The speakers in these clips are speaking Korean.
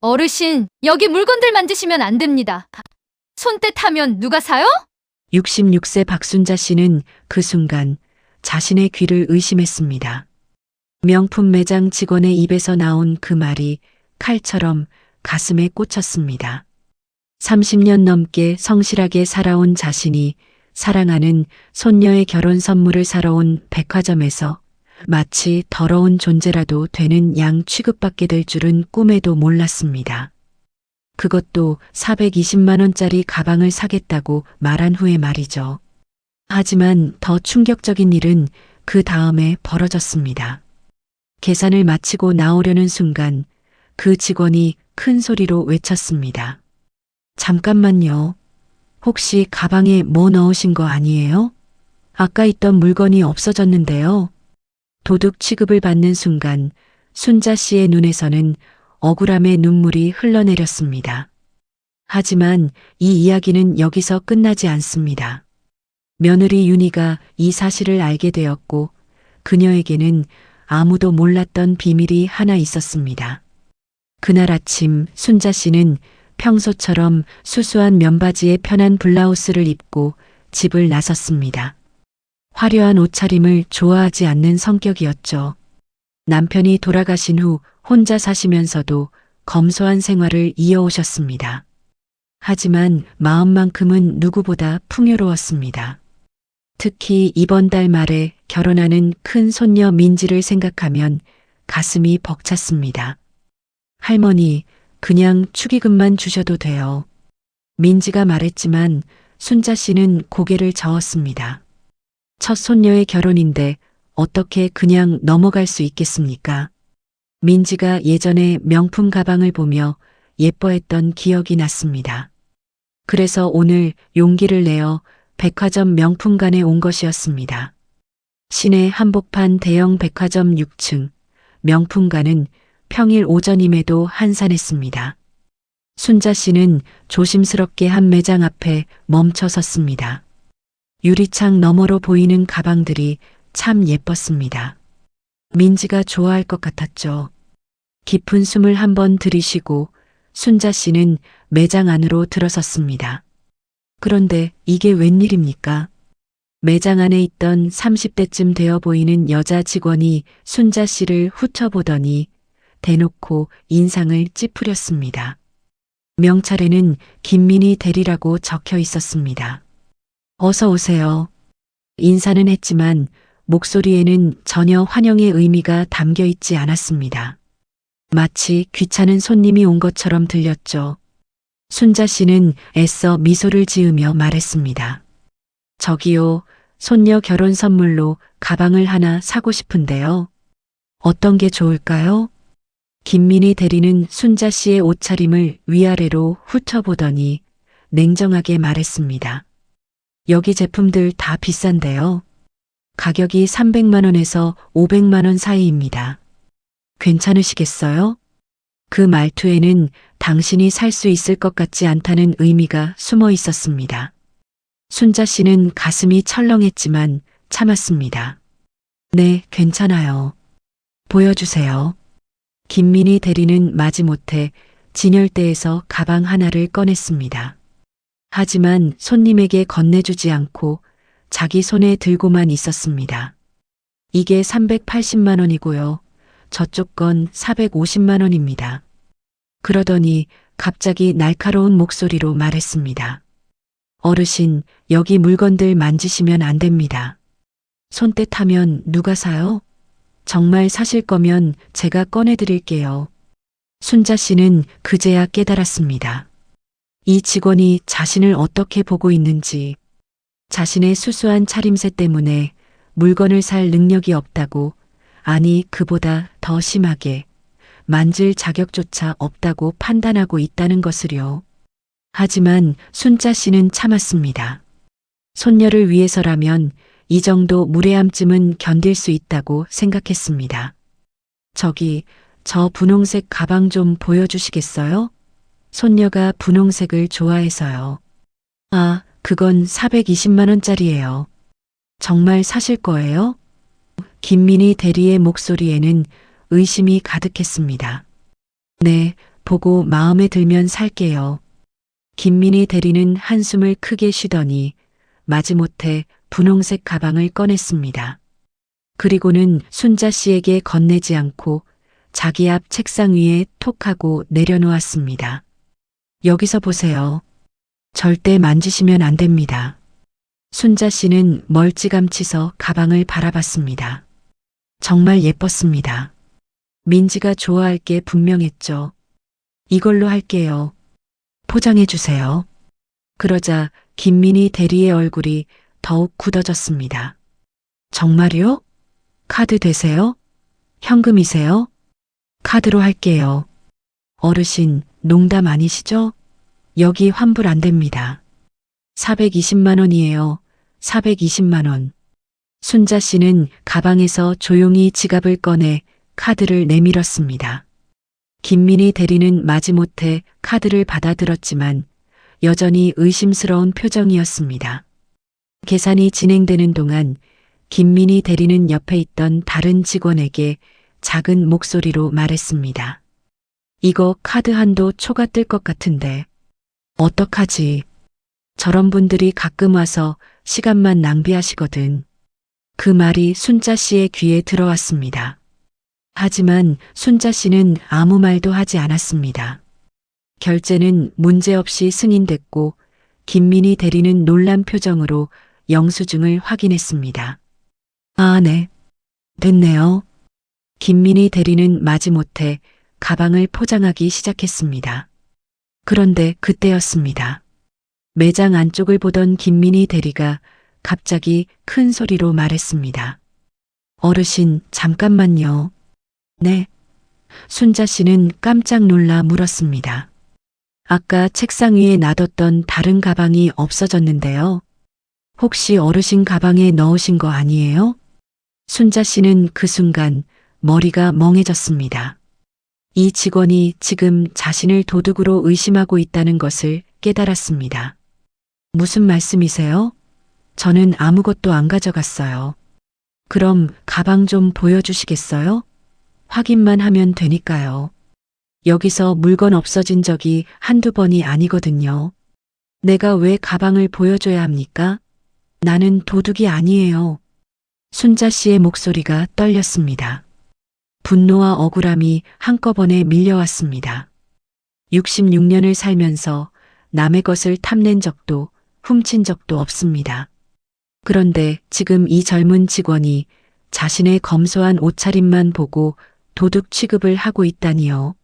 어르신, 여기 물건들 만지시면 안 됩니다. 손때 타면 누가 사요? 66세 박순자 씨는 그 순간 자신의 귀를 의심했습니다. 명품 매장 직원의 입에서 나온 그 말이 칼처럼 가슴에 꽂혔습니다. 30년 넘게 성실하게 살아온 자신이 사랑하는 손녀의 결혼 선물을 사러 온 백화점에서 마치 더러운 존재라도 되는 양 취급받게 될 줄은 꿈에도 몰랐습니다. 그것도 420만 원짜리 가방을 사겠다고 말한 후에 말이죠. 하지만 더 충격적인 일은 그 다음에 벌어졌습니다. 계산을 마치고 나오려는 순간 그 직원이 큰 소리로 외쳤습니다. 잠깐만요. 혹시 가방에 뭐 넣으신 거 아니에요? 아까 있던 물건이 없어졌는데요. 도둑 취급을 받는 순간 순자 씨의 눈에서는 억울함의 눈물이 흘러내렸습니다. 하지만 이 이야기는 여기서 끝나지 않습니다. 며느리 윤희가 이 사실을 알게 되었고 그녀에게는 아무도 몰랐던 비밀이 하나 있었습니다. 그날 아침 순자 씨는 평소처럼 수수한 면바지에 편한 블라우스를 입고 집을 나섰습니다. 화려한 옷차림을 좋아하지 않는 성격이었죠. 남편이 돌아가신 후 혼자 사시면서도 검소한 생활을 이어오셨습니다. 하지만 마음만큼은 누구보다 풍요로웠습니다. 특히 이번 달 말에 결혼하는 큰 손녀 민지를 생각하면 가슴이 벅찼습니다. 할머니, 그냥 축의금만 주셔도 돼요. 민지가 말했지만 순자 씨는 고개를 저었습니다. 첫 손녀의 결혼인데 어떻게 그냥 넘어갈 수 있겠습니까? 민지가 예전에 명품 가방을 보며 예뻐했던 기억이 났습니다. 그래서 오늘 용기를 내어 백화점 명품관에 온 것이었습니다. 시내 한복판 대형 백화점 6층 명품관은 평일 오전임에도 한산했습니다. 순자 씨는 조심스럽게 한 매장 앞에 멈춰 섰습니다. 유리창 너머로 보이는 가방들이 참 예뻤습니다. 민지가 좋아할 것 같았죠. 깊은 숨을 한번 들이쉬고 순자 씨는 매장 안으로 들어섰습니다. 그런데 이게 웬일입니까? 매장 안에 있던 30대쯤 되어 보이는 여자 직원이 순자 씨를 훑어보더니 대놓고 인상을 찌푸렸습니다. 명찰에는 김민희 대리라고 적혀 있었습니다. 어서 오세요. 인사는 했지만 목소리에는 전혀 환영의 의미가 담겨 있지 않았습니다. 마치 귀찮은 손님이 온 것처럼 들렸죠. 순자 씨는 애써 미소를 지으며 말했습니다. 저기요, 손녀 결혼 선물로 가방을 하나 사고 싶은데요. 어떤 게 좋을까요? 김민희 대리는 순자 씨의 옷차림을 위아래로 훑어보더니 냉정하게 말했습니다. 여기 제품들 다 비싼데요. 가격이 300만 원에서 500만 원 사이입니다. 괜찮으시겠어요? 그 말투에는 당신이 살 수 있을 것 같지 않다는 의미가 숨어 있었습니다. 순자 씨는 가슴이 철렁했지만 참았습니다. 네, 괜찮아요. 보여주세요. 김민희 대리는 마지못해 진열대에서 가방 하나를 꺼냈습니다. 하지만 손님에게 건네주지 않고 자기 손에 들고만 있었습니다. 이게 380만 원이고요. 저쪽 건 450만 원입니다. 그러더니 갑자기 날카로운 목소리로 말했습니다. 어르신, 여기 물건들 만지시면 안 됩니다. 손때 타면 누가 사요? 정말 사실 거면 제가 꺼내드릴게요. 순자 씨는 그제야 깨달았습니다. 이 직원이 자신을 어떻게 보고 있는지, 자신의 수수한 차림새 때문에 물건을 살 능력이 없다고, 아니 그보다 더 심하게 만질 자격조차 없다고 판단하고 있다는 것을요. 하지만 순자 씨는 참았습니다. 손녀를 위해서라면 이 정도 무례함쯤은 견딜 수 있다고 생각했습니다. 저기, 저 분홍색 가방 좀 보여주시겠어요? 손녀가 분홍색을 좋아해서요. 아, 그건 420만 원짜리예요. 정말 사실 거예요? 김민희 대리의 목소리에는 의심이 가득했습니다. 네, 보고 마음에 들면 살게요. 김민희 대리는 한숨을 크게 쉬더니 마지못해 분홍색 가방을 꺼냈습니다. 그리고는 순자 씨에게 건네지 않고 자기 앞 책상 위에 톡 하고 내려놓았습니다. 여기서 보세요. 절대 만지시면 안 됩니다. 순자 씨는 멀찌감치 서 가방을 바라봤습니다. 정말 예뻤습니다. 민지가 좋아할 게 분명했죠. 이걸로 할게요. 포장해 주세요. 그러자 김민희 대리의 얼굴이 더욱 굳어졌습니다. 정말요? 카드 되세요? 현금이세요? 카드로 할게요. 어르신, 농담 아니시죠? 여기 환불 안 됩니다. 420만 원이에요. 420만 원. 순자 씨는 가방에서 조용히 지갑을 꺼내 카드를 내밀었습니다. 김민희 대리는 마지못해 카드를 받아들었지만 여전히 의심스러운 표정이었습니다. 계산이 진행되는 동안 김민희 대리는 옆에 있던 다른 직원에게 작은 목소리로 말했습니다. 이거 카드 한도 초과 뜰 것 같은데 어떡하지? 저런 분들이 가끔 와서 시간만 낭비하시거든. 그 말이 순자 씨의 귀에 들어왔습니다. 하지만 순자 씨는 아무 말도 하지 않았습니다. 결제는 문제없이 승인됐고 김민희 대리는 놀란 표정으로 영수증을 확인했습니다. 아, 네. 됐네요. 김민희 대리는 마지못해 가방을 포장하기 시작했습니다. 그런데 그때였습니다. 매장 안쪽을 보던 김민희 대리가 갑자기 큰 소리로 말했습니다. 어르신, 잠깐만요. 네. 순자 씨는 깜짝 놀라 물었습니다. 아까 책상 위에 놔뒀던 다른 가방이 없어졌는데요. 혹시 어르신 가방에 넣으신 거 아니에요? 순자 씨는 그 순간 머리가 멍해졌습니다. 이 직원이 지금 자신을 도둑으로 의심하고 있다는 것을 깨달았습니다. 무슨 말씀이세요? 저는 아무것도 안 가져갔어요. 그럼 가방 좀 보여주시겠어요? 확인만 하면 되니까요. 여기서 물건 없어진 적이 한두 번이 아니거든요. 내가 왜 가방을 보여줘야 합니까? 나는 도둑이 아니에요. 순자 씨의 목소리가 떨렸습니다. 분노와 억울함이 한꺼번에 밀려왔습니다. 66년을 살면서 남의 것을 탐낸 적도 훔친 적도 없습니다. 그런데 지금 이 젊은 직원이 자신의 검소한 옷차림만 보고 도둑 취급을 하고 있다니요.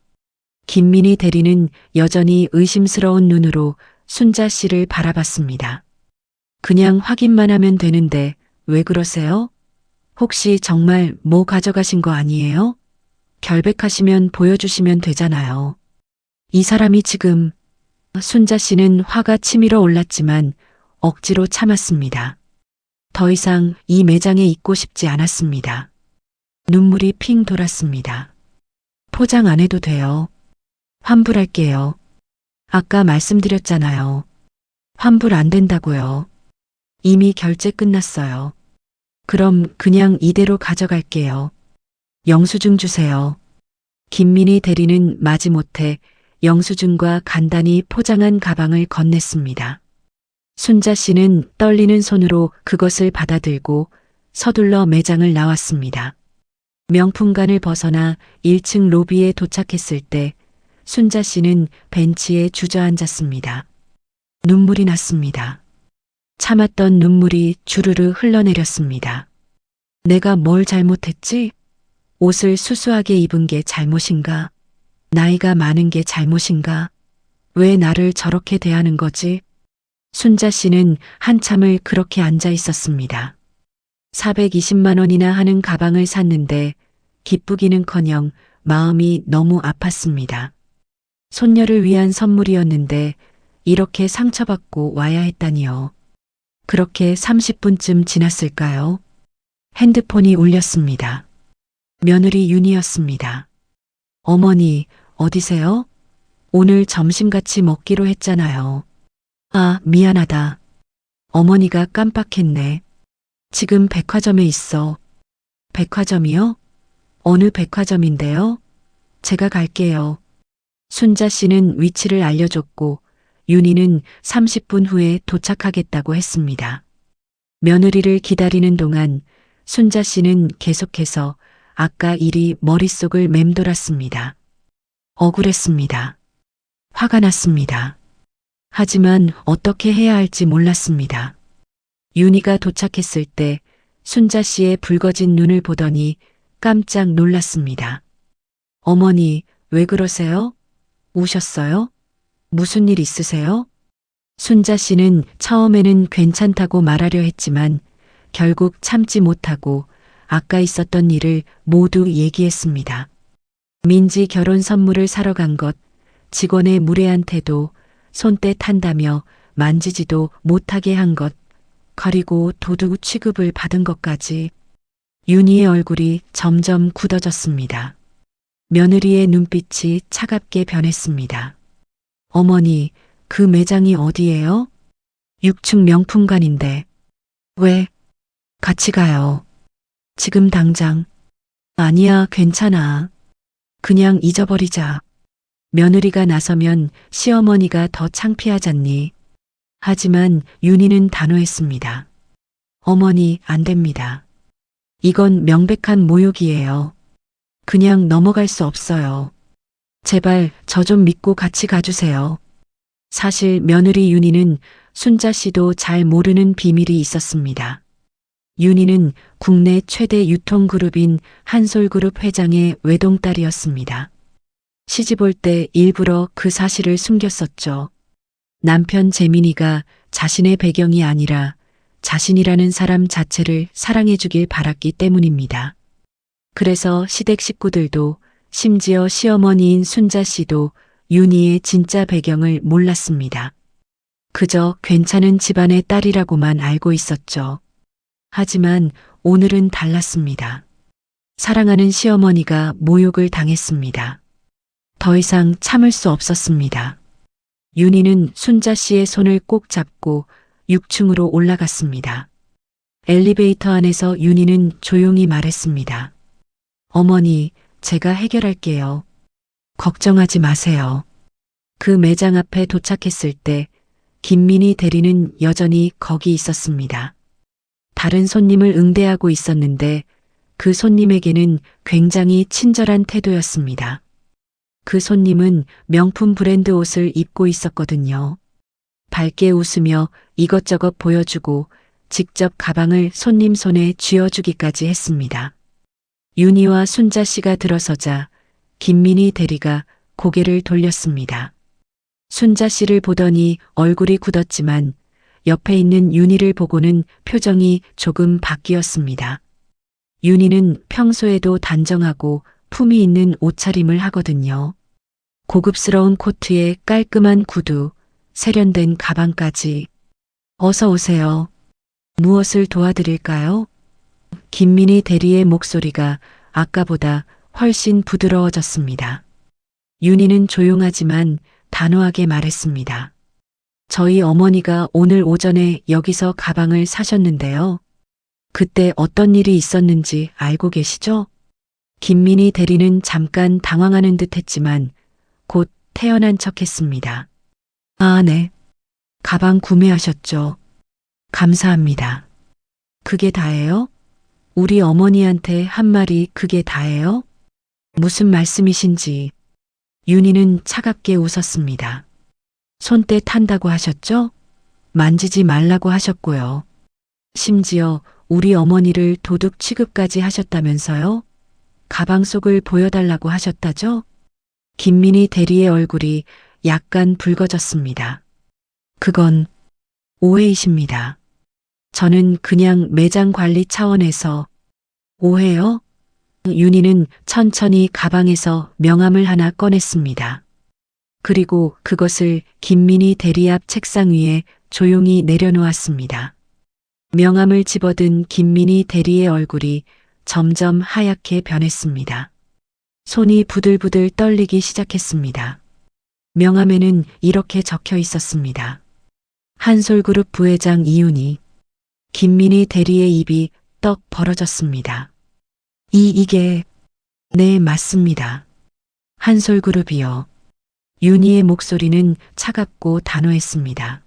김민희 대리는 여전히 의심스러운 눈으로 순자 씨를 바라봤습니다. 그냥 확인만 하면 되는데 왜 그러세요? 혹시 정말 뭐 가져가신 거 아니에요? 결백하시면 보여주시면 되잖아요. 이 사람이 지금... 순자 씨는 화가 치밀어 올랐지만 억지로 참았습니다. 더 이상 이 매장에 있고 싶지 않았습니다. 눈물이 핑 돌았습니다. 포장 안 해도 돼요. 환불할게요. 아까 말씀드렸잖아요. 환불 안 된다고요. 이미 결제 끝났어요. 그럼 그냥 이대로 가져갈게요. 영수증 주세요. 김민희 대리는 마지못해 영수증과 간단히 포장한 가방을 건넸습니다. 순자 씨는 떨리는 손으로 그것을 받아들고 서둘러 매장을 나왔습니다. 명품관을 벗어나 1층 로비에 도착했을 때 순자 씨는 벤치에 주저앉았습니다. 눈물이 났습니다. 참았던 눈물이 주르르 흘러내렸습니다. 내가 뭘 잘못했지? 옷을 수수하게 입은 게 잘못인가? 나이가 많은 게 잘못인가? 왜 나를 저렇게 대하는 거지? 순자 씨는 한참을 그렇게 앉아 있었습니다. 420만 원이나 하는 가방을 샀는데 기쁘기는커녕 마음이 너무 아팠습니다. 손녀를 위한 선물이었는데 이렇게 상처받고 와야 했다니요. 그렇게 30분쯤 지났을까요? 핸드폰이 울렸습니다. 며느리 윤이었습니다. 어머니, 어디세요? 오늘 점심 같이 먹기로 했잖아요. 아, 미안하다. 어머니가 깜빡했네. 지금 백화점에 있어. 백화점이요? 어느 백화점인데요? 제가 갈게요. 순자 씨는 위치를 알려줬고 윤희는 30분 후에 도착하겠다고 했습니다. 며느리를 기다리는 동안 순자 씨는 계속해서 아까 일이 머릿속을 맴돌았습니다. 억울했습니다. 화가 났습니다. 하지만 어떻게 해야 할지 몰랐습니다. 윤희가 도착했을 때 순자 씨의 붉어진 눈을 보더니 깜짝 놀랐습니다. 어머니, 왜 그러세요? 우셨어요? 무슨 일 있으세요? 순자 씨는 처음에는 괜찮다고 말하려 했지만 결국 참지 못하고 아까 있었던 일을 모두 얘기했습니다. 민지 결혼 선물을 사러 간 것, 직원의 무례한 태도, 손때 탄다며 만지지도 못하게 한 것, 그리고 도둑 취급을 받은 것까지. 윤희의 얼굴이 점점 굳어졌습니다. 며느리의 눈빛이 차갑게 변했습니다. 어머니, 그 매장이 어디예요? 6층 명품관인데. 왜? 같이 가요. 지금 당장. 아니야, 괜찮아. 그냥 잊어버리자. 며느리가 나서면 시어머니가 더 창피하잖니. 하지만 윤희는 단호했습니다. 어머니, 안 됩니다. 이건 명백한 모욕이에요. 그냥 넘어갈 수 없어요. 제발 저 좀 믿고 같이 가주세요. 사실 며느리 윤희는 순자 씨도 잘 모르는 비밀이 있었습니다. 윤희는 국내 최대 유통그룹인 한솔그룹 회장의 외동딸이었습니다. 시집 올 때 일부러 그 사실을 숨겼었죠. 남편 재민이가 자신의 배경이 아니라 자신이라는 사람 자체를 사랑해주길 바랐기 때문입니다. 그래서 시댁 식구들도 심지어 시어머니인 순자 씨도 윤희의 진짜 배경을 몰랐습니다. 그저 괜찮은 집안의 딸이라고만 알고 있었죠. 하지만 오늘은 달랐습니다. 사랑하는 시어머니가 모욕을 당했습니다. 더 이상 참을 수 없었습니다. 윤희는 순자 씨의 손을 꼭 잡고 6층으로 올라갔습니다. 엘리베이터 안에서 윤희는 조용히 말했습니다. 어머니, 제가 해결할게요. 걱정하지 마세요. 그 매장 앞에 도착했을 때 김민희 대리는 여전히 거기 있었습니다. 다른 손님을 응대하고 있었는데 그 손님에게는 굉장히 친절한 태도였습니다. 그 손님은 명품 브랜드 옷을 입고 있었거든요. 밝게 웃으며 이것저것 보여주고 직접 가방을 손님 손에 쥐어주기까지 했습니다. 윤희와 순자 씨가 들어서자 김민희 대리가 고개를 돌렸습니다. 순자 씨를 보더니 얼굴이 굳었지만 옆에 있는 윤희를 보고는 표정이 조금 바뀌었습니다. 윤희는 평소에도 단정하고 품위 있는 옷차림을 하거든요. 고급스러운 코트에 깔끔한 구두, 세련된 가방까지. 어서 오세요. 무엇을 도와드릴까요? 김민희 대리의 목소리가 아까보다 훨씬 부드러워졌습니다. 윤희는 조용하지만 단호하게 말했습니다. 저희 어머니가 오늘 오전에 여기서 가방을 사셨는데요. 그때 어떤 일이 있었는지 알고 계시죠? 김민희 대리는 잠깐 당황하는 듯 했지만 곧 태연한 척 했습니다. 아, 네. 가방 구매하셨죠? 감사합니다. 그게 다예요? 우리 어머니한테 한 말이 그게 다예요? 무슨 말씀이신지. 윤희는 차갑게 웃었습니다. 손때 탄다고 하셨죠? 만지지 말라고 하셨고요. 심지어 우리 어머니를 도둑 취급까지 하셨다면서요? 가방 속을 보여달라고 하셨다죠? 김민희 대리의 얼굴이 약간 붉어졌습니다. 그건 오해이십니다. 저는 그냥 매장 관리 차원에서. 오해요? 윤희는 천천히 가방에서 명함을 하나 꺼냈습니다. 그리고 그것을 김민희 대리 앞 책상 위에 조용히 내려놓았습니다. 명함을 집어든 김민희 대리의 얼굴이 점점 하얗게 변했습니다. 손이 부들부들 떨리기 시작했습니다. 명함에는 이렇게 적혀 있었습니다. 한솔그룹 부회장 이윤희. 김민희 대리의 입이 떡 벌어졌습니다. 이게... 네, 맞습니다. 한솔그룹이요. 윤희의 목소리는 차갑고 단호했습니다.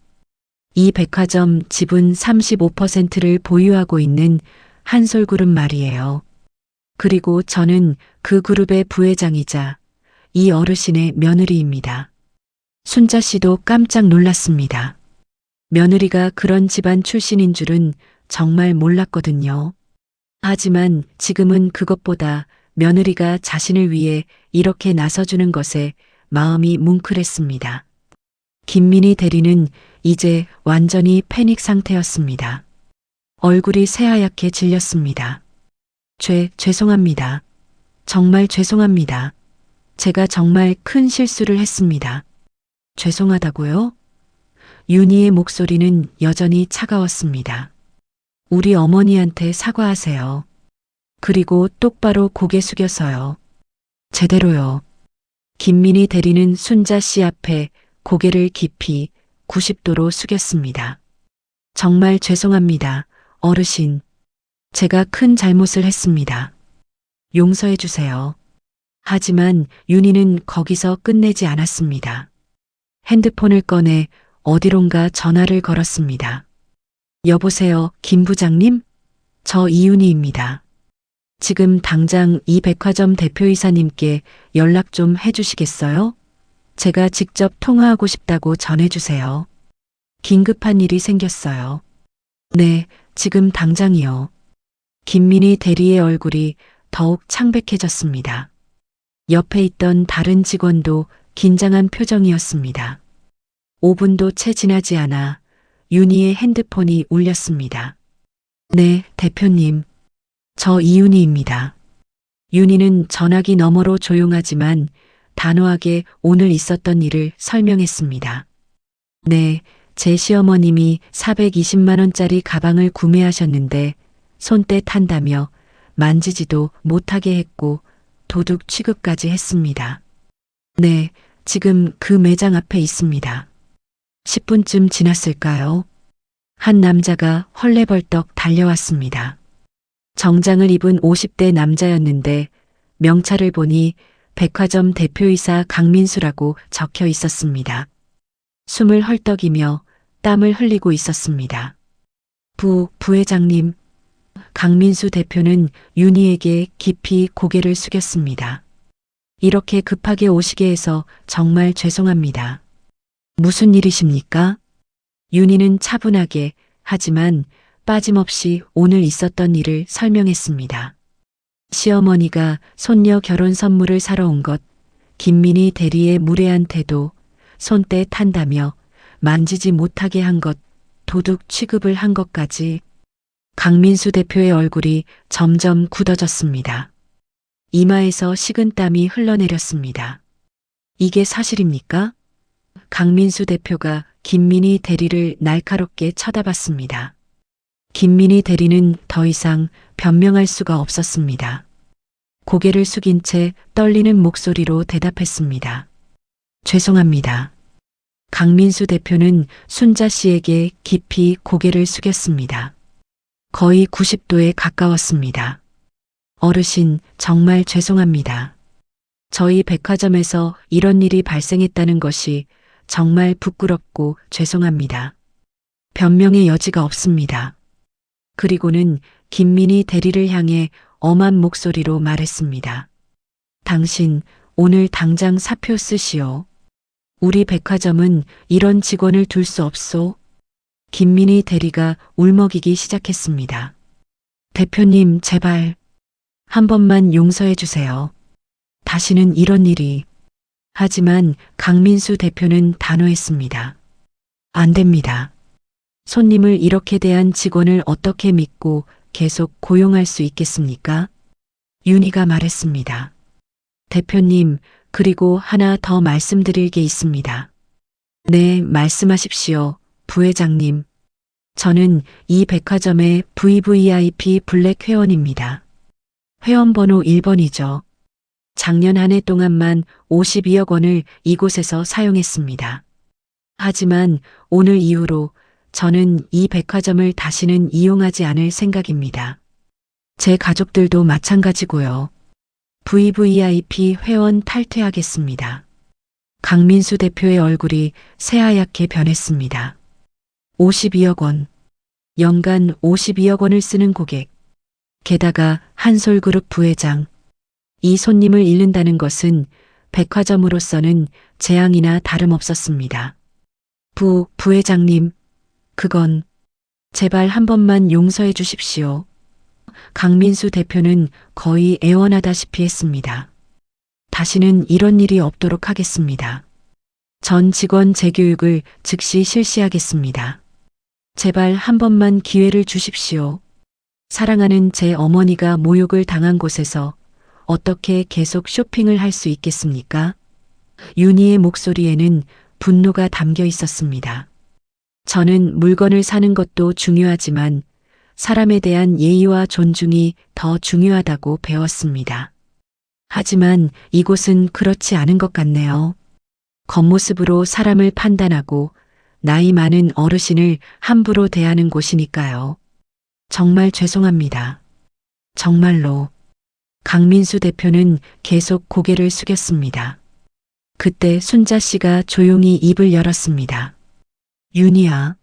이 백화점 지분 35%를 보유하고 있는 한솔그룹 말이에요. 그리고 저는 그 그룹의 부회장이자 이 어르신의 며느리입니다. 순자 씨도 깜짝 놀랐습니다. 며느리가 그런 집안 출신인 줄은 정말 몰랐거든요. 하지만 지금은 그것보다 며느리가 자신을 위해 이렇게 나서주는 것에 마음이 뭉클했습니다. 김민희 대리는 이제 완전히 패닉 상태였습니다. 얼굴이 새하얗게 질렸습니다. 죄송합니다. 정말 죄송합니다. 제가 정말 큰 실수를 했습니다. 죄송하다고요? 윤희의 목소리는 여전히 차가웠습니다. 우리 어머니한테 사과하세요. 그리고 똑바로 고개 숙여서요. 제대로요. 김민희 대리는 순자 씨 앞에 고개를 깊이 90도로 숙였습니다. 정말 죄송합니다, 어르신. 제가 큰 잘못을 했습니다. 용서해 주세요. 하지만 윤희는 거기서 끝내지 않았습니다. 핸드폰을 꺼내 어디론가 전화를 걸었습니다. 여보세요, 김 부장님? 저 이윤희입니다. 지금 당장 이 백화점 대표이사님께 연락 좀 해주시겠어요? 제가 직접 통화하고 싶다고 전해주세요. 긴급한 일이 생겼어요. 네, 지금 당장이요. 김민희 대리의 얼굴이 더욱 창백해졌습니다. 옆에 있던 다른 직원도 긴장한 표정이었습니다. 5분도 채 지나지 않아 윤희의 핸드폰이 울렸습니다. 네, 대표님. 저 이윤희입니다. 윤희는 전화기 너머로 조용하지만 단호하게 오늘 있었던 일을 설명했습니다. 네, 제 시어머님이 420만 원짜리 가방을 구매하셨는데 손때 탄다며 만지지도 못하게 했고 도둑 취급까지 했습니다. 네, 지금 그 매장 앞에 있습니다. 10분쯤 지났을까요? 한 남자가 헐레벌떡 달려왔습니다. 정장을 입은 50대 남자였는데 명찰을 보니 백화점 대표이사 강민수라고 적혀 있었습니다. 숨을 헐떡이며 땀을 흘리고 있었습니다. 부회장님. 강민수 대표는 윤희에게 깊이 고개를 숙였습니다. 이렇게 급하게 오시게 해서 정말 죄송합니다. 무슨 일이십니까? 윤희는 차분하게 하지만 빠짐없이 오늘 있었던 일을 설명했습니다. 시어머니가 손녀 결혼 선물을 사러 온 것, 김민희 대리의 무례한 태도, 손때 탄다며 만지지 못하게 한 것, 도둑 취급을 한 것까지. 강민수 대표의 얼굴이 점점 굳어졌습니다. 이마에서 식은땀이 흘러내렸습니다. 이게 사실입니까? 강민수 대표가 김민희 대리를 날카롭게 쳐다봤습니다. 김민희 대리는 더 이상 변명할 수가 없었습니다. 고개를 숙인 채 떨리는 목소리로 대답했습니다. 죄송합니다. 강민수 대표는 순자 씨에게 깊이 고개를 숙였습니다. 거의 90도에 가까웠습니다. 어르신, 정말 죄송합니다. 저희 백화점에서 이런 일이 발생했다는 것이 정말 부끄럽고 죄송합니다. 변명의 여지가 없습니다. 그리고는 김민희 대리를 향해 엄한 목소리로 말했습니다. 당신 오늘 당장 사표 쓰시오. 우리 백화점은 이런 직원을 둘 수 없소. 김민희 대리가 울먹이기 시작했습니다. 대표님, 제발 한 번만 용서해 주세요. 다시는 이런 일이. 하지만 강민수 대표는 단호했습니다. 안 됩니다. 손님을 이렇게 대한 직원을 어떻게 믿고 계속 고용할 수 있겠습니까? 윤희가 말했습니다. 대표님, 그리고 하나 더 말씀드릴 게 있습니다. 네, 말씀하십시오, 부회장님. 저는 이 백화점의 VVIP 블랙 회원입니다. 회원번호 1번이죠. 작년 한 해 동안만 52억 원을 이곳에서 사용했습니다. 하지만 오늘 이후로 저는 이 백화점을 다시는 이용하지 않을 생각입니다. 제 가족들도 마찬가지고요. VVIP 회원 탈퇴하겠습니다. 강민수 대표의 얼굴이 새하얗게 변했습니다. 52억 원. 연간 52억 원을 쓰는 고객. 게다가 한솔그룹 부회장. 이 손님을 잃는다는 것은 백화점으로서는 재앙이나 다름없었습니다. 부회장님, 그건 제발 한 번만 용서해 주십시오. 강민수 대표는 거의 애원하다시피 했습니다. 다시는 이런 일이 없도록 하겠습니다. 전 직원 재교육을 즉시 실시하겠습니다. 제발 한 번만 기회를 주십시오. 사랑하는 제 어머니가 모욕을 당한 곳에서 어떻게 계속 쇼핑을 할 수 있겠습니까? 윤희의 목소리에는 분노가 담겨 있었습니다. 저는 물건을 사는 것도 중요하지만 사람에 대한 예의와 존중이 더 중요하다고 배웠습니다. 하지만 이곳은 그렇지 않은 것 같네요. 겉모습으로 사람을 판단하고 나이 많은 어르신을 함부로 대하는 곳이니까요. 정말 죄송합니다. 정말로. 강민수 대표는 계속 고개를 숙였습니다. 그때 순자 씨가 조용히 입을 열었습니다. 윤희야,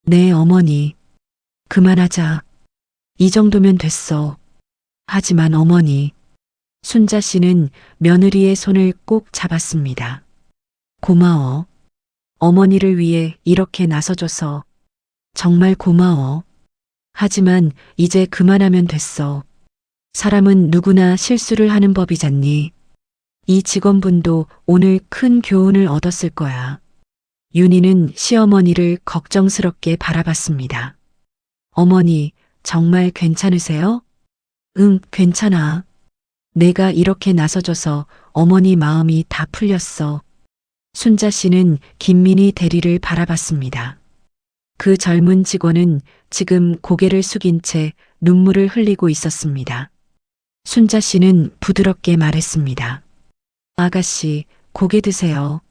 내 어머니. 그만하자. 이 정도면 됐어. 하지만 어머니. 순자 씨는 며느리의 손을 꼭 잡았습니다. 고마워. 어머니를 위해 이렇게 나서줘서 정말 고마워. 하지만 이제 그만하면 됐어. 사람은 누구나 실수를 하는 법이잖니. 이 직원분도 오늘 큰 교훈을 얻었을 거야. 윤희는 시어머니를 걱정스럽게 바라봤습니다. 어머니, 정말 괜찮으세요? 응, 괜찮아. 내가 이렇게 나서줘서 어머니 마음이 다 풀렸어. 순자 씨는 김민희 대리를 바라봤습니다. 그 젊은 직원은 지금 고개를 숙인 채 눈물을 흘리고 있었습니다. 순자 씨는 부드럽게 말했습니다. 아가씨, 고개 드세요.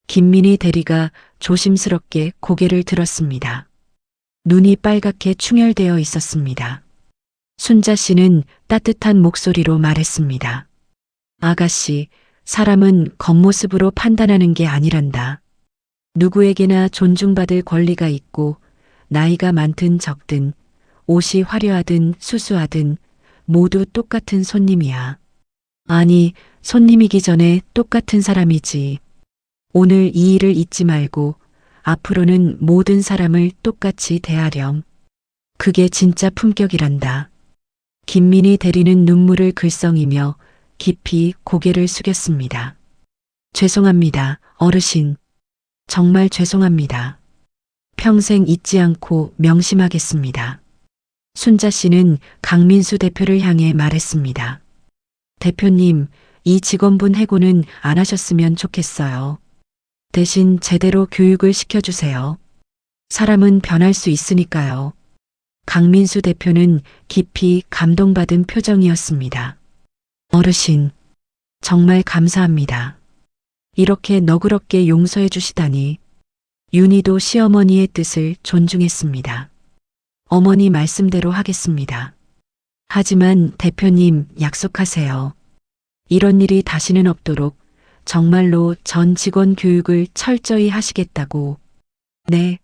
김민희 대리가 조심스럽게 고개를 들었습니다. 눈이 빨갛게 충혈되어 있었습니다. 순자 씨는 따뜻한 목소리로 말했습니다. 아가씨, 사람은 겉모습으로 판단하는 게 아니란다. 누구에게나 존중받을 권리가 있고 나이가 많든 적든 옷이 화려하든 수수하든 모두 똑같은 손님이야. 아니, 손님이기 전에 똑같은 사람이지. 오늘 이 일을 잊지 말고 앞으로는 모든 사람을 똑같이 대하렴. 그게 진짜 품격이란다. 김민희 대리는 눈물을 글썽이며 깊이 고개를 숙였습니다. 죄송합니다, 어르신. 정말 죄송합니다. 평생 잊지 않고 명심하겠습니다. 순자 씨는 강민수 대표를 향해 말했습니다. 대표님, 이 직원분 해고는 안 하셨으면 좋겠어요. 대신 제대로 교육을 시켜주세요. 사람은 변할 수 있으니까요. 강민수 대표는 깊이 감동받은 표정이었습니다. 어르신, 정말 감사합니다. 이렇게 너그럽게 용서해 주시다니. 윤희도 시어머니의 뜻을 존중했습니다. 어머니 말씀대로 하겠습니다. 하지만 대표님, 약속하세요. 이런 일이 다시는 없도록 정말로 전 직원 교육을 철저히 하시겠다고. 네,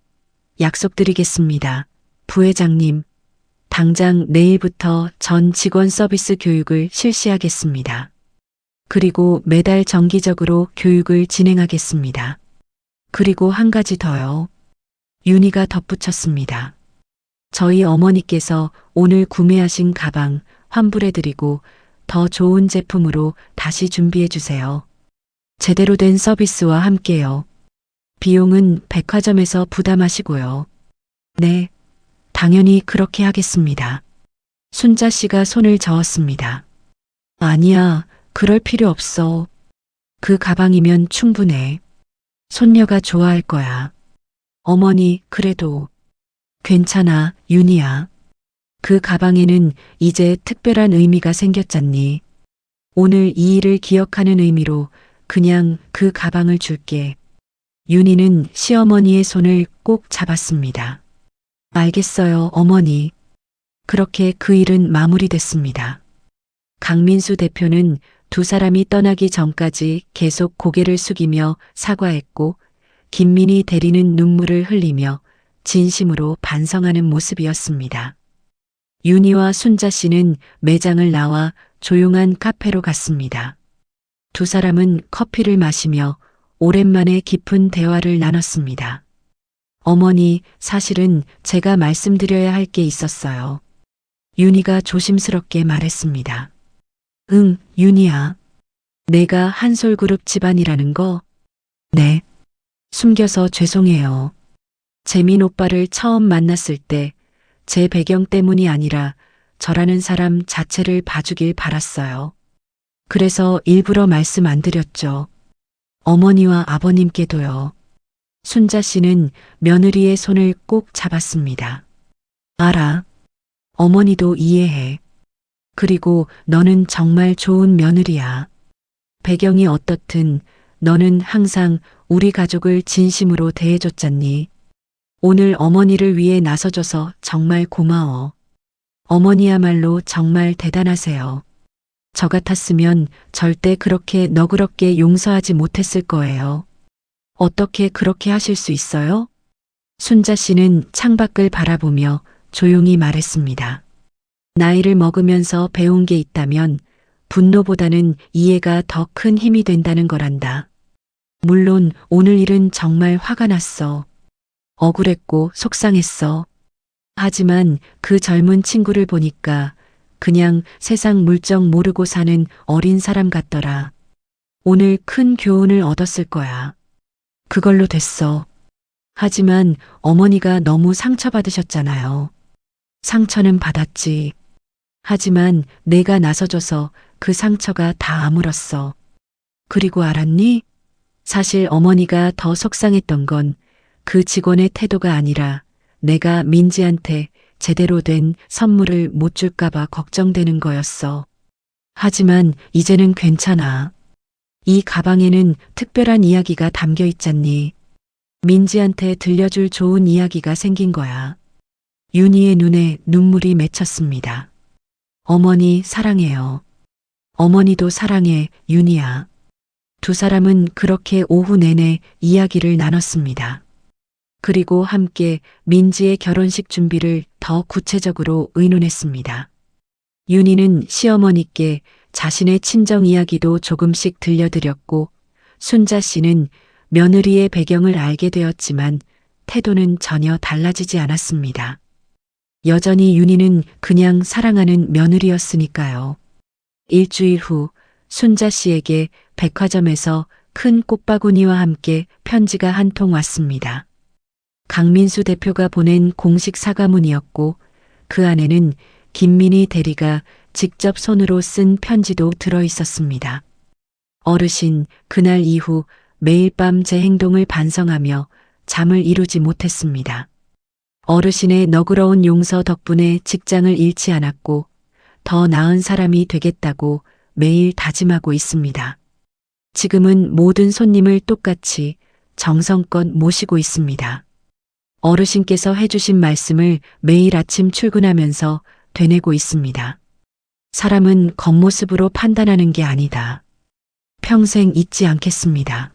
약속드리겠습니다. 부회장님, 당장 내일부터 전 직원 서비스 교육을 실시하겠습니다. 그리고 매달 정기적으로 교육을 진행하겠습니다. 그리고 한 가지 더요. 윤희가 덧붙였습니다. 저희 어머니께서 오늘 구매하신 가방 환불해드리고 더 좋은 제품으로 다시 준비해주세요. 제대로 된 서비스와 함께요. 비용은 백화점에서 부담하시고요. 네, 당연히 그렇게 하겠습니다. 순자 씨가 손을 저었습니다. 아니야, 그럴 필요 없어. 그 가방이면 충분해. 손녀가 좋아할 거야. 어머니, 그래도. 괜찮아, 윤희야. 그 가방에는 이제 특별한 의미가 생겼잖니. 오늘 이 일을 기억하는 의미로 그냥 그 가방을 줄게. 윤희는 시어머니의 손을 꼭 잡았습니다. 알겠어요, 어머니. 그렇게 그 일은 마무리됐습니다. 강민수 대표는 두 사람이 떠나기 전까지 계속 고개를 숙이며 사과했고 김민희 대리는 눈물을 흘리며 진심으로 반성하는 모습이었습니다. 윤희와 순자 씨는 매장을 나와 조용한 카페로 갔습니다. 두 사람은 커피를 마시며 오랜만에 깊은 대화를 나눴습니다. 어머니, 사실은 제가 말씀드려야 할 게 있었어요. 윤희가 조심스럽게 말했습니다. 응, 윤희야. 내가 한솔그룹 집안이라는 거? 네. 숨겨서 죄송해요. 재민 오빠를 처음 만났을 때 제 배경 때문이 아니라 저라는 사람 자체를 봐주길 바랐어요. 그래서 일부러 말씀 안 드렸죠. 어머니와 아버님께도요. 순자 씨는 며느리의 손을 꼭 잡았습니다. 알아. 어머니도 이해해. 그리고 너는 정말 좋은 며느리야. 배경이 어떻든 너는 항상 우리 가족을 진심으로 대해줬잖니. 오늘 어머니를 위해 나서줘서 정말 고마워. 어머니야말로 정말 대단하세요. 저 같았으면 절대 그렇게 너그럽게 용서하지 못했을 거예요. 어떻게 그렇게 하실 수 있어요? 순자 씨는 창밖을 바라보며 조용히 말했습니다. 나이를 먹으면서 배운 게 있다면 분노보다는 이해가 더 큰 힘이 된다는 거란다. 물론 오늘 일은 정말 화가 났어. 억울했고 속상했어. 하지만 그 젊은 친구를 보니까 그냥 세상 물정 모르고 사는 어린 사람 같더라. 오늘 큰 교훈을 얻었을 거야. 그걸로 됐어. 하지만 어머니가 너무 상처받으셨잖아요. 상처는 받았지. 하지만 내가 나서줘서 그 상처가 다 아물었어. 그리고 알았니? 사실 어머니가 더 속상했던 건 그 직원의 태도가 아니라 내가 민지한테 제대로 된 선물을 못 줄까봐 걱정되는 거였어. 하지만 이제는 괜찮아. 이 가방에는 특별한 이야기가 담겨 있잖니. 민지한테 들려줄 좋은 이야기가 생긴 거야. 윤희의 눈에 눈물이 맺혔습니다. 어머니 사랑해요. 어머니도 사랑해, 윤희야. 두 사람은 그렇게 오후 내내 이야기를 나눴습니다. 그리고 함께 민지의 결혼식 준비를 더 구체적으로 의논했습니다. 윤희는 시어머니께 자신의 친정 이야기도 조금씩 들려드렸고 순자 씨는 며느리의 배경을 알게 되었지만 태도는 전혀 달라지지 않았습니다. 여전히 윤희는 그냥 사랑하는 며느리였으니까요. 일주일 후 순자 씨에게 백화점에서 큰 꽃바구니와 함께 편지가 한 통 왔습니다. 강민수 대표가 보낸 공식 사과문이었고 그 안에는 김민희 대리가 직접 손으로 쓴 편지도 들어 있었습니다. 어르신, 그날 이후 매일 밤 제 행동을 반성하며 잠을 이루지 못했습니다. 어르신의 너그러운 용서 덕분에 직장을 잃지 않았고 더 나은 사람이 되겠다고 매일 다짐하고 있습니다. 지금은 모든 손님을 똑같이 정성껏 모시고 있습니다. 어르신께서 해주신 말씀을 매일 아침 출근하면서 되뇌고 있습니다. 사람은 겉모습으로 판단하는 게 아니다. 평생 잊지 않겠습니다.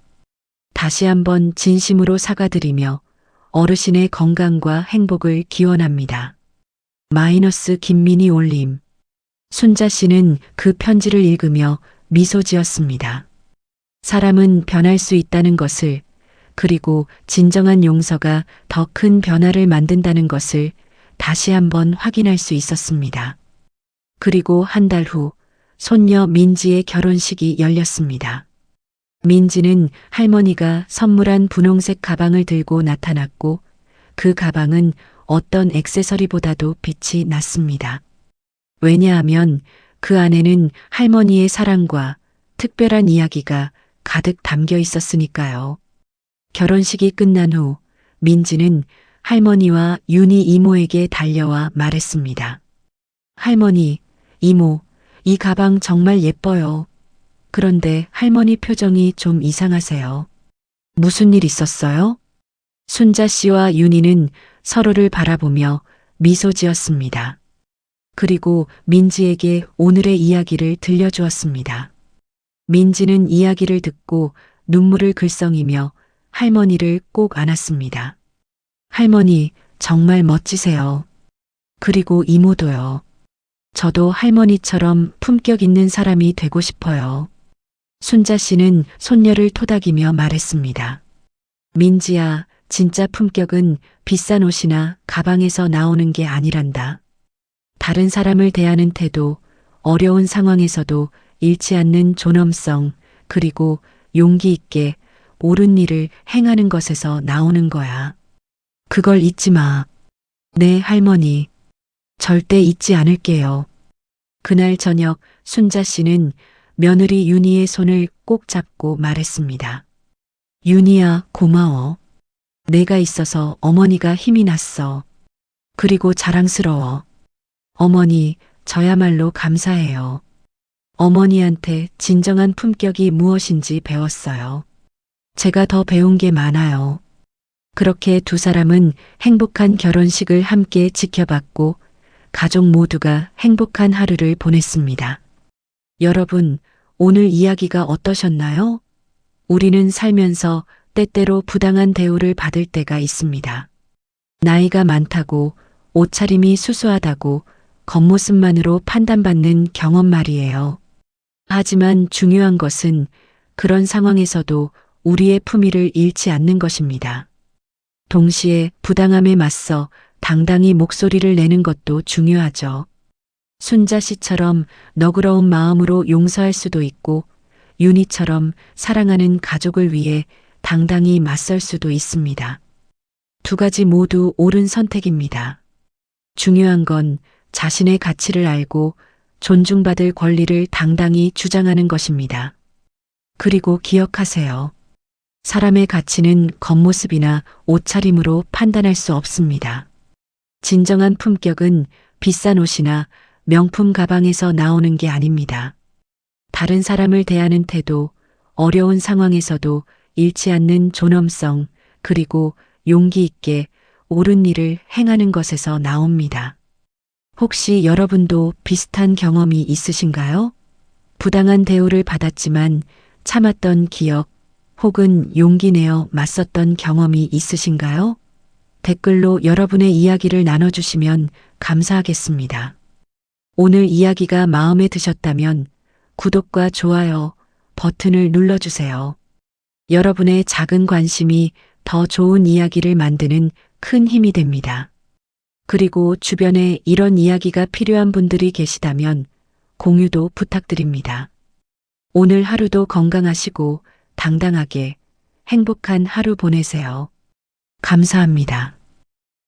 다시 한번 진심으로 사과드리며 어르신의 건강과 행복을 기원합니다. 마이너스 김민희 올림. 순자 씨는 그 편지를 읽으며 미소 지었습니다. 사람은 변할 수 있다는 것을, 그리고 진정한 용서가 더 큰 변화를 만든다는 것을 다시 한번 확인할 수 있었습니다. 그리고 한 달 후 손녀 민지의 결혼식이 열렸습니다. 민지는 할머니가 선물한 분홍색 가방을 들고 나타났고 그 가방은 어떤 액세서리보다도 빛이 났습니다. 왜냐하면 그 안에는 할머니의 사랑과 특별한 이야기가 가득 담겨 있었으니까요. 결혼식이 끝난 후 민지는 할머니와 윤희 이모에게 달려와 말했습니다. 할머니, 이모, 이 가방 정말 예뻐요. 그런데 할머니 표정이 좀 이상하세요. 무슨 일 있었어요? 순자 씨와 윤희는 서로를 바라보며 미소 지었습니다. 그리고 민지에게 오늘의 이야기를 들려주었습니다. 민지는 이야기를 듣고 눈물을 글썽이며 할머니를 꼭 안았습니다. 할머니, 정말 멋지세요. 그리고 이모도요. 저도 할머니처럼 품격 있는 사람이 되고 싶어요. 순자 씨는 손녀를 토닥이며 말했습니다. 민지야, 진짜 품격은 비싼 옷이나 가방에서 나오는 게 아니란다. 다른 사람을 대하는 태도, 어려운 상황에서도 잃지 않는 존엄성, 그리고 용기 있게 옳은 일을 행하는 것에서 나오는 거야. 그걸 잊지 마. 네, 할머니. 절대 잊지 않을게요. 그날 저녁 순자 씨는 며느리 윤희의 손을 꼭 잡고 말했습니다. 윤희야, 고마워. 내가 있어서 어머니가 힘이 났어. 그리고 자랑스러워. 어머니, 저야말로 감사해요. 어머니한테 진정한 품격이 무엇인지 배웠어요. 제가 더 배운 게 많아요. 그렇게 두 사람은 행복한 결혼식을 함께 지켜봤고 가족 모두가 행복한 하루를 보냈습니다. 여러분, 오늘 이야기가 어떠셨나요? 우리는 살면서 때때로 부당한 대우를 받을 때가 있습니다. 나이가 많다고, 옷차림이 수수하다고, 겉모습만으로 판단받는 경험 말이에요. 하지만 중요한 것은 그런 상황에서도 우리의 품위를 잃지 않는 것입니다. 동시에 부당함에 맞서 당당히 목소리를 내는 것도 중요하죠. 순자 씨처럼 너그러운 마음으로 용서할 수도 있고 윤희처럼 사랑하는 가족을 위해 당당히 맞설 수도 있습니다. 두 가지 모두 옳은 선택입니다. 중요한 건 자신의 가치를 알고 존중받을 권리를 당당히 주장하는 것입니다. 그리고 기억하세요. 사람의 가치는 겉모습이나 옷차림으로 판단할 수 없습니다. 진정한 품격은 비싼 옷이나 명품 가방에서 나오는 게 아닙니다. 다른 사람을 대하는 태도, 어려운 상황에서도 잃지 않는 존엄성, 그리고 용기 있게 옳은 일을 행하는 것에서 나옵니다. 혹시 여러분도 비슷한 경험이 있으신가요? 부당한 대우를 받았지만 참았던 기억, 혹은 용기 내어 맞섰던 경험이 있으신가요? 댓글로 여러분의 이야기를 나눠주시면 감사하겠습니다. 오늘 이야기가 마음에 드셨다면 구독과 좋아요 버튼을 눌러주세요. 여러분의 작은 관심이 더 좋은 이야기를 만드는 큰 힘이 됩니다. 그리고 주변에 이런 이야기가 필요한 분들이 계시다면 공유도 부탁드립니다. 오늘 하루도 건강하시고 당당하게 행복한 하루 보내세요. 감사합니다.